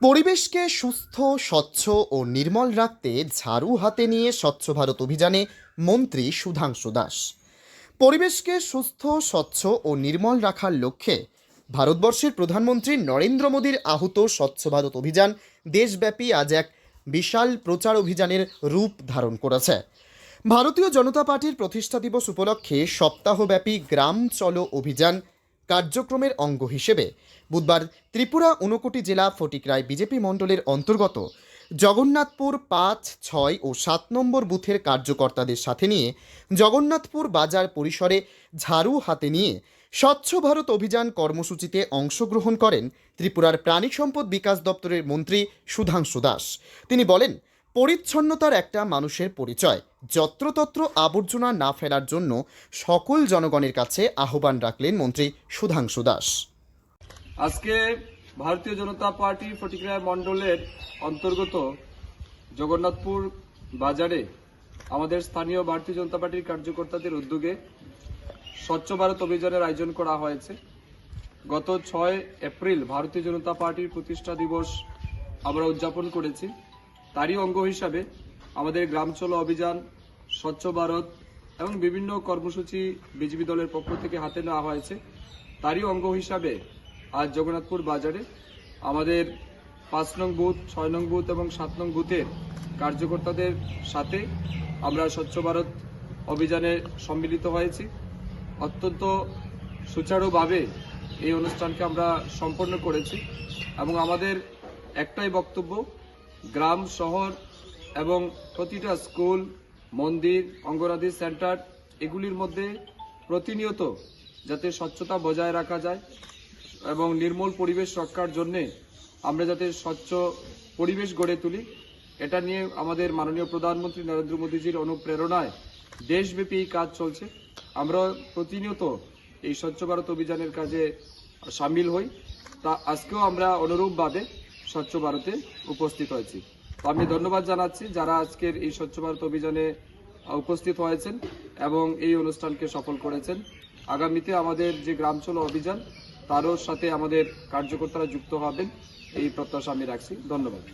পরিবেশকে সুস্থ, স্বচ্ছ ও নির্মল রাখতে ঝাড়ু হাতে নিয়ে স্বচ্ছ ভারত অভিযানে মন্ত্রী সুধাংশু দাস। পরিবেশকে সুস্থ, স্বচ্ছ ও নির্মল রাখার লক্ষ্যে ভারতবর্ষের প্রধানমন্ত্রী নরেন্দ্র মোদীর আহূত স্বচ্ছ ভারত অভিযান দেশব্যাপী আজ এক বিশাল প্রচার অভিযানের রূপ ধারণ করেছে। ভারতীয় জনতা পার্টির প্রতিষ্ঠা দিবস উপলক্ষে সপ্তাহব্যাপী গ্রাম চলো অভিযান কার্যক্রমের অঙ্গ হিসেবে বুধবার ত্রিপুরা 59 জেলা ফটিকরায় বিজেপি মণ্ডলের অন্তর্গত জগন্নাথপুর 5, 6 ও 7 নম্বর বুথের কার্যকর্তাদের সাথে নিয়ে জগন্নাথপুর বাজার পরিসরে ঝাড়ু হাতে নিয়ে স্বচ্ছ ভারত অভিযান কর্মসূচিতে অংশগ্রহণ করেন ত্রিপুরার প্রাণী সম্পদ বিকাশ দপ্তরের মন্ত্রী সুধাংশু দাস। তিনি বলেন, পরিচ্ছন্নতার একটা মানুষের পরিচয়। যত্রতত্র আবর্জনা না ফেলার জন্য সকল জনগণের কাছে আহ্বান রাখলেন মন্ত্রী সুধাংশু দাস। আজকে ভারতীয় জনতা পার্টি ফটিকরা মণ্ডলের অন্তর্গত জগন্নাথপুর বাজারে আমাদের স্থানীয় ভারতীয় জনতা পার্টির কার্যকর্তাদের উদ্যোগে স্বচ্ছ ভারত অভিযানের আয়োজন করা হয়েছে। গত 6 এপ্রিল ভারতীয় জনতা পার্টির প্রতিষ্ঠা দিবস আমরা উদযাপন করেছি। তারই অঙ্গ হিসাবে আমাদের গ্রাম চলো অভিযান, স্বচ্ছ ভারত এবং বিভিন্ন কর্মসূচি বিজেপি দলের পক্ষ থেকে হাতে নেওয়া হয়েছে। তারই অঙ্গ হিসাবে আজ জগন্নাথপুর বাজারে আমাদের 5 নং বুথ, 6 নং বুথ এবং 7 নং বুথের কার্যকর্তাদের সাথে আমরা স্বচ্ছ ভারত অভিযানে সম্মিলিত হয়েছি। অত্যন্ত সুচারুভাবে এই অনুষ্ঠানকে আমরা সম্পন্ন করেছি এবং আমাদের একটাই বক্তব্য, গ্রাম, শহর এবং প্রতিটা স্কুল, মন্দির, অঙ্গনাদি সেন্টার এগুলির মধ্যে প্রতিনিয়ত যাতে স্বচ্ছতা বজায় রাখা যায় এবং নির্মল পরিবেশ রক্ষার জন্য আমরা যাতে স্বচ্ছ পরিবেশ গড়ে তুলি, এটা নিয়ে আমাদের মাননীয় প্রধানমন্ত্রী নরেন্দ্র মোদীজির অনুপ্রেরণায় দেশব্যাপী এই কাজ চলছে। আমরা প্রতিনিয়ত এই স্বচ্ছ ভারত অভিযানের কাজে সামিল হই। তা আজকেও আমরা অনুরূপভাবে স্বচ্ছ ভারতে উপস্থিত হয়েছি। তো আমি ধন্যবাদ জানাচ্ছি যারা আজকের এই স্বচ্ছ ভারত অভিযানে উপস্থিত হয়েছেন এবং এই অনুষ্ঠানকে সফল করেছেন। আগামীতে আমাদের যে গ্রাম চলো অভিযান তারও সাথে আমাদের কার্যকর্তারা যুক্ত হবেন, এই প্রত্যাশা আমি রাখছি। ধন্যবাদ।